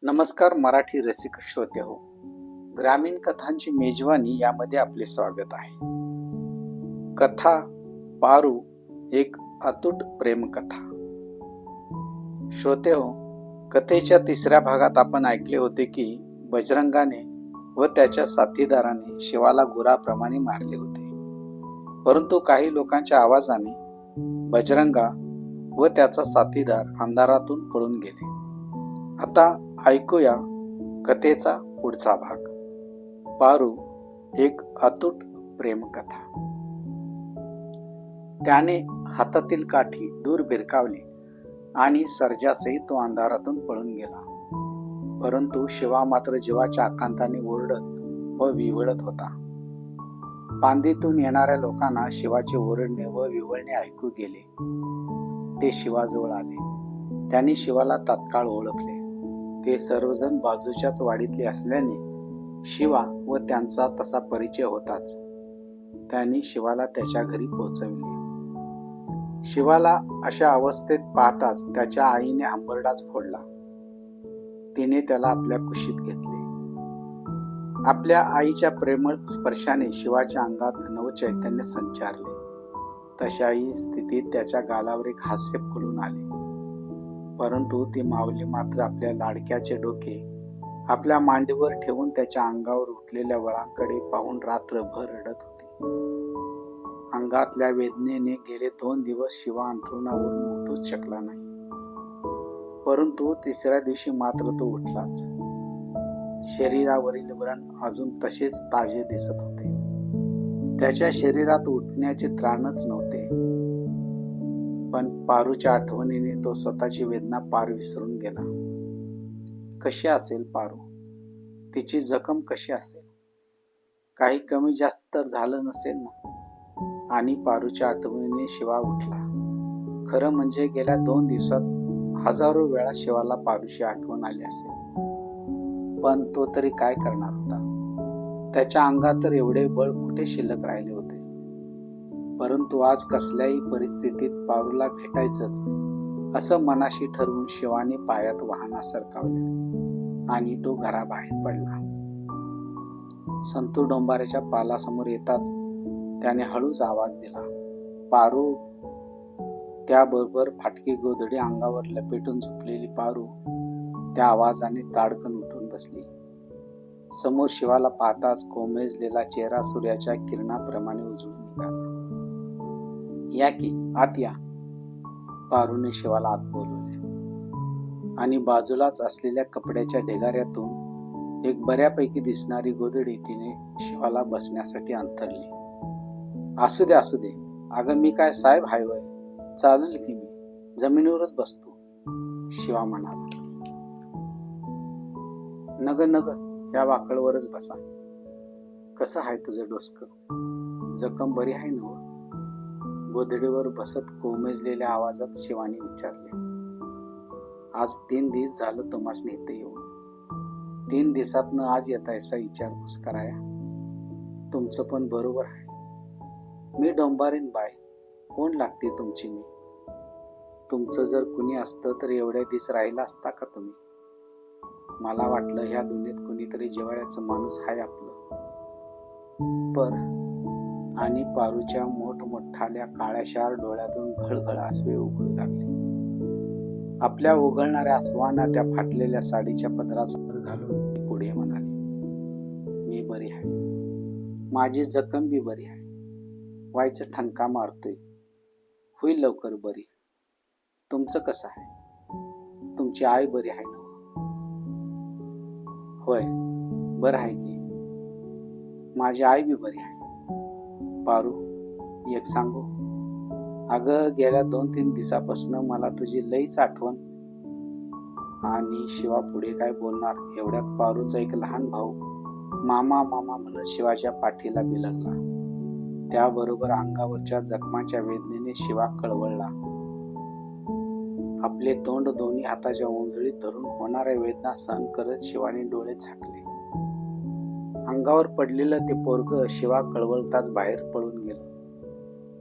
नमस्कार मराठी रसिक श्रोते हो. ग्रामीण कथांची मेजवानी यामध्ये आपले स्वागत आहे. कथा पारू, एक अतूट प्रेम कथा. श्रोते हो, कथेच्या तिसऱ्या भागात आपण ऐकले होते की बजरंगाने व त्याच्या साथीदाराने शिवाला गुराप्रमाणे मारले होते. परंतु काही लोकांच्या आवाजाने बजरंगा व त्याचा साथीदार अंधारातून पळून गेले. आता ऐकूया कथेचा पुढचा भाग. पारू, एक अतूट प्रेम कथा. त्याने हातातील काठी दूर भिरकावली आणि सर्जासहित तो अंधारातून पळून गेला. परंतु शिवा मात्र जीवाच्या आकांताने ओरडत व विव्हळत होता. पांदीतून येणाऱ्या लोकांना शिवाचे ओरडणे व विव्हळणे ऐकू गेले. ते शिवाजवळ आले. त्यांनी शिवाला तात्काळ ओळखले. ते सर्वजण बाजूच्याच वाडीतले असल्याने शिवा व त्यांचा तसा परिचय होताच. त्यांनी शिवाला त्याच्या घरी पोहोचविले. शिवाला अशा अवस्थेत पाहताच त्याच्या आईने हंबरडाच फोडला. तिने त्याला आपल्या कुशीत घेतले. आपल्या आईच्या प्रेमळ स्पर्शाने शिवाच्या अंगात नवचैतन्य संचारले. तशाही स्थितीत त्याच्या गालावर एक हास्य फुलून आले. परंतु ती माऊली मात्र आपल्या लाडक्याचे डोके आपल्या मांडीवर ठेवून त्याच्या अंगावर उठलेल्या वळांकडे पाहून रात्रभर रडत होती. अंगातल्या वेदनेने गेले 2 दिवस शिवा अंथरुणावरून उठूच शकला नाही. परंतु तिसऱ्या दिवशी मात्र तो उठलाच. शरीरावरील व्रण अजून तसेच ताजे दिसत होते. त्याच्या शरीरात उठण्याचे त्राणच नव्हते. पण पारूच्या आठवणीने तो स्वतःची वेदना पार विसरून गेला. कशी असेल पारू? तिची जखम कशी असेल? काही कमी जास्त तर झालं नसेल ना? आणि पारूच्या आठवणीने शिवा उठला. खरं म्हणजे गेल्या 2 दिवसात हजारो वेळा शिवाला पारूची आठवण आली असेल. पण तो तरी काय करणार होता? त्याच्या अंगात तर एवढे बळ कुठे शिल्लक राहिले होते. परंतु आज कसल्याही परिस्थितीत पारूला भेटायचंच असं मनाशी ठरवून शिवाने पायात वाहना सरकावल्या आणि तो घराबाहेर पडला. संतू डोंबाऱ्याच्या पालासमोर येताच त्याने हळूच आवाज दिला, पारू. त्याबरोबर फाटकी गोधडी अंगावर लपेटून झोपलेली पारू त्या आवाजाने ताडकन उठून बसली. समोर शिवाला पाहताच कोमेजलेला चेहरा सूर्याच्या किरणाप्रमाणे उजळून निघाला. या की आत या, पारूने शिवाला आत बोलवले आणि बाजूलाच असलेल्या कपड्याच्या ढिगाऱ्यातून एक बऱ्यापैकी दिसणारी गोधडी तिने शिवाला बसण्यासाठी अंथरली. असू दे असू दे, अगं मी काय साहेब हाय वय, चालेल की मी जमिनीवरच बसतो, शिवा म्हणाला. नग नग, या वाकळवरच बसा. कसं आहे तुझं डोसकं? जखम बरी आहे ना? गोधडीवर बसत कोमेजलेल्या आवाजात शिवाने विचारले. आज 3 दिवस झालं तुम्हासनी इथे येऊन. 3 दिवसातनं आज येतायसा विचारपूस कराया? तुमचं पण बरोबर आहे. मी डोंबारीन बाय, कोण लागते तुमची मी? तुमचं जर कुणी असतं तर एवढ्या दिवस राहिला असता का तुम्ही? मला वाटलं ह्या दुनियेत कुणीतरी जिव्हाळ्याचं माणूस आहे आपलं. आणि पारूच्या मोठमोठाल्या काळ्याशार डोळ्यातून घळघळ आसवे उघडू लागले. आपल्या उघळणाऱ्या आसवांना त्या फाटलेल्या साडीच्या पदराचा घालून ती पुढे म्हणाली, मी बरी आहे. माझी जखम बी बरी आहे. व्हायचं ठणका मारतोय. होईल लवकर बरी. तुमचं कसं आहे? तुमची आई बरी आहे ना? होय, बरं आहे की. माझी आई बी बरी आहे. पारू, एक सांगू? अगं गेल्या 2-3 दिवसापासून मला तुझी लईच आठवण. आणि शिवा पुढे काय बोलणार एवढ्यात पारूचा एक लहान भाऊ मामा मामा म्हणत शिवाच्या पाठीला बिलगला. त्याबरोबर अंगावरच्या जखमाच्या वेदनेने शिवा कळवळला. आपले तोंड दोन्ही हाताच्या ओंजळीत धरून होणाऱ्या वेदना सहन करत शिवाने डोळे झाकले. अंगावर पडलेलं ते पोरग शिवा कळवळताच बाहेर पळून गेलं.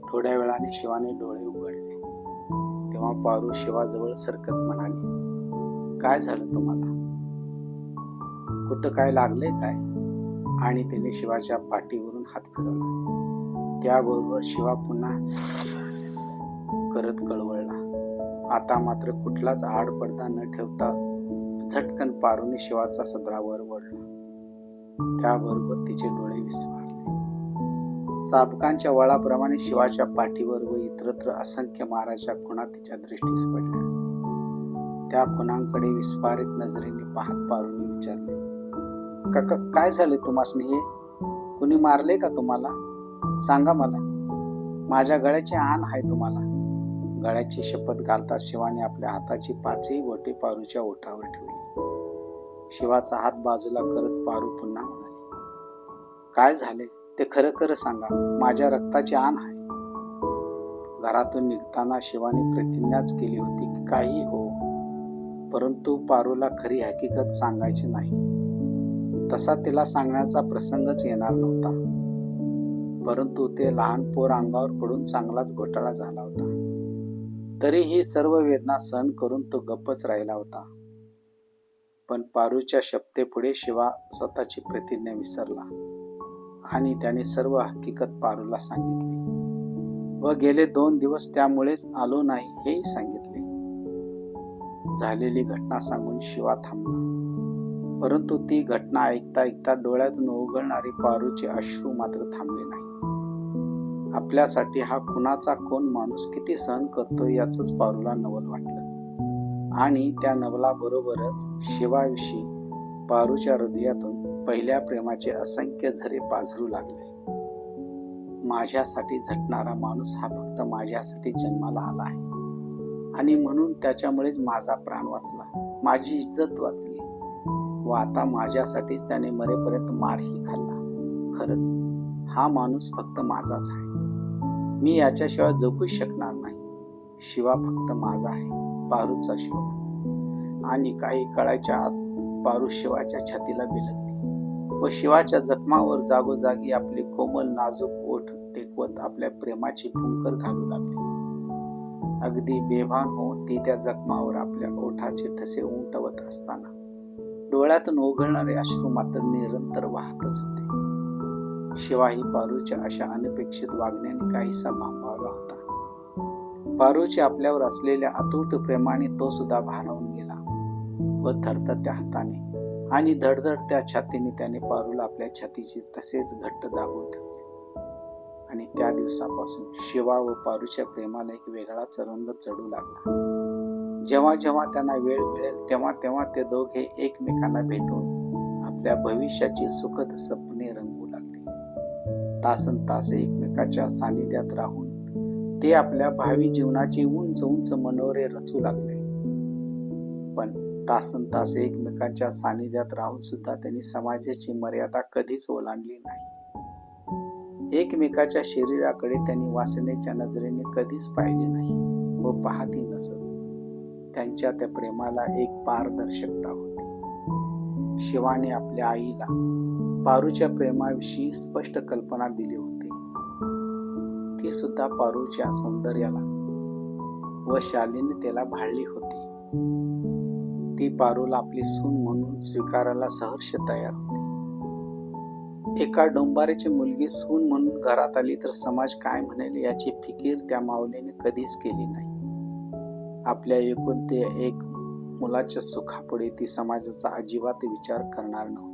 थोड्या वेळाने शिवाने डोळे उघडले. तेव्हा पारू शिवाजवळ सरकत म्हणाली, काय झालं तुम्हाला? कुठं काय लागलंय काय? आणि तिने शिवाच्या पाठीवरून हात फिरवला. त्याबरोबर शिवा पुन्हा करत कळवळला. आता मात्र कुठलाच आडपडदा न ठेवता झटकन पारूने शिवाचा सदरावर ओढला. त्याबरोबर तिचे डोळे विस्फारले. चाबकांच्या वळाप्रमाणे शिवाच्या पाठीवर व इतरत्र असंख्य माराच्या खुणा तिच्या दृष्टीस पडल्या. त्या खुणांकडे विस्फारित नजरेने पाहत पारूने विचारले, काका, काय झाले तुम्हासनी? हे कुणी मारले का तुम्हाला? सांगा मला. माझ्या गळ्याची आण आहे तुम्हाला. गळ्याची शपथ घालता शिवाने आपल्या हाताची पाचही बोटे पारूच्या ओठावर ठेवली. शिवाचा हात बाजूला करत पारू पुन्हा म्हणाली, काय झाले ते खरं खरं सांगा. माझ्या रक्ताची आण आहे. घरातून निघताना शिवाने प्रतिज्ञाच केली होती की काही हो, परंतु पारूला खरी हकीकत सांगायची नाही. तसा तिला सांगण्याचा प्रसंगच येणार नव्हता. परंतु ते लहान पोर अंगावर पडून चांगलाच घोटाळा झाला होता. तरीही सर्व वेदना सहन करून तो गप्पच राहिला होता. पण पारूच्या शपथेपुढे शिवा स्वतःची प्रतिज्ञा विसरला आणि त्याने सर्व हकीकत पारूला सांगितली व गेले 2 दिवस त्यामुळेच आलो नाही हेही सांगितले. झालेली घटना सांगून शिवा थांबला. परंतु ती घटना ऐकता ऐकता डोळ्यातून ओघळणारे पारूचे अश्रू मात्र थांबले नाही. आपल्यासाठी हा कुणाचा कोण माणूस किती सहन करतो याचंच पारूला नवल वाटलं आणि त्या नवलाबरोबरच शिवाविषयी पारूच्या हृदयातून पहिल्या प्रेमाचे असंख्य झरे पाझरू लागले. माझ्यासाठी झटणारा माणूस हा फक्त माझ्यासाठी जन्माला आला आहे आणि म्हणून त्याच्यामुळेच माझा प्राण वाचला, माझी इज्जत वाचली व आता माझ्यासाठीच त्याने मरेपर्यंत मारही खाल्ला. खरंच हा माणूस फक्त माझाच आहे. मी याच्याशिवाय जगूच शकणार नाही. शिवा फक्त माझा आहे, पारूचा शिवा. आणि काही काळाच्या आत पारू शिवाच्या छातीला बिलगली व शिवाच्या जखमावर जागोजागी आपले कोमल नाजूक ओठ टेकवत आपल्या प्रेमाची फुंकर घालू लागली. अगदी बेभान होऊन ती त्या जखमावर आपल्या ओठाचे ठसे उमटवत असताना डोळ्यातून ओघळणारे अश्रू मात्र निरंतर वाहतच होते. शिवा ही पारूच्या अशा अनपेक्षित वागण्याने काहीसा भांबावला होता. पारूचे आपल्यावर असलेल्या अतूट प्रेमाने तो सुद्धा भारावून गेला व थरथरत्या हाताने आणि धडधडत्या छातीने त्याने पारूला आपल्या छातीची तसेच घट्ट दाबून ठेवले. आणि त्या दिवसापासून शिवा व पारूच्या प्रेमाला एक वेगळाच रंग चढू लागला. जेव्हा जेव्हा त्यांना वेळ मिळेल तेव्हा तेव्हा ते दोघे एकमेकांना भेटून आपल्या भविष्याची सुखद स्वप्ने रंगवू लागले. तासनतास एकमेकाच्या सानिध्यात राहून ते आपल्या भावी जीवनाची उंच उंच मनोरे रचू लागले. पण तासनतास एकमेकांच्या सानिध्यात राहून सुद्धा त्यांनी समाजाची मर्यादा कधीच ओलांडली नाही. एकमेकाच्या शरीराकडे त्यांनी वासनेच्या नजरेने कधीच पाहिले नाही व पाहतही नसत. त्यांच्या त्या प्रेमाला एक पारदर्शकता होती. शिवाने आपल्या आईला पारूच्या प्रेमाविषयी स्पष्ट कल्पना दिली होती. ती सुद्धा पारूच्या सौंदर्याला व शालीने त्याला भाळली होती. ती पारूला आपली सून म्हणून स्वीकारायला सहर्ष तयार होती. एका डोंबाऱ्याची मुलगी सून म्हणून घरात आली तर समाज काय म्हणेल याची फिकीर त्या माऊलीने कधीच केली नाही. आपल्या एकुलते एक मुलाच्या सुखापुढे ती समाजाचा अजिबात विचार करणार नव्हती.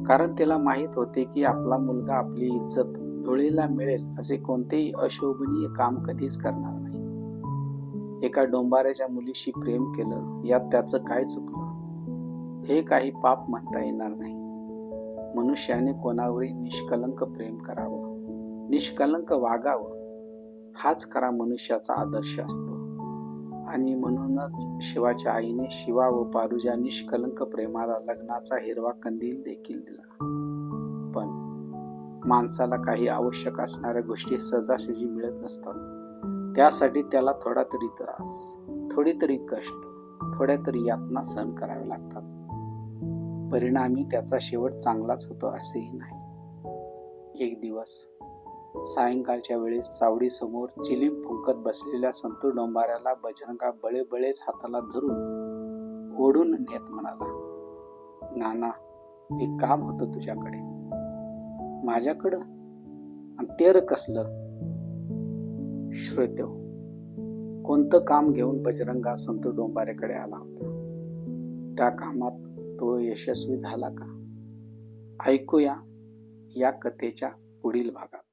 कारण तिला माहित होते की आपला मुलगा आपली इज्जत धुळीला मिळेल असे कोणतेही अशोभनीय काम कधीच करणार नाही. एका डोंबाऱ्याच्या मुलीशी प्रेम केलं यात त्याचं काय चुकलं? हे काही पाप म्हणता येणार नाही. मनुष्याने कोणावरही निष्कलंक प्रेम करावं, निष्कलंक वागावं, हाच खरा मनुष्याचा आदर्श असतो. आणि म्हणूनच शिवाच्या आईने शिवा व पारूच्या निष्कलंक प्रेमाला लग्नाचा हिरवा कंदील देखील दिला. पण माणसाला काही आवश्यक असणाऱ्या गोष्टी सहजासहजी मिळत नसतात. त्यासाठी त्याला थोडा तरी त्रास, थोडी तरी कष्ट, थोड्या तरी यातना सहन कराव्या लागतात. परिणामी त्याचा शेवट चांगलाच होतो असेही नाही. एक दिवस सायंकाळच्या वेळेस सावडीसमोर चिलीम फुंकत बसलेल्या संतू डोंबाऱ्याला बजरंगा बळेबळेच हाताला धरून ओढून नेत म्हणाला, नाना, एक काम होतं तुझ्याकडे. माझ्याकडं? आणि ते र कसलं? श्रोतेहो, कोणतं काम घेऊन बजरंगा संत डोंबारेकडे आला होता? त्या कामात तो यशस्वी झाला का? ऐकूया या कथेच्या पुढील भागात.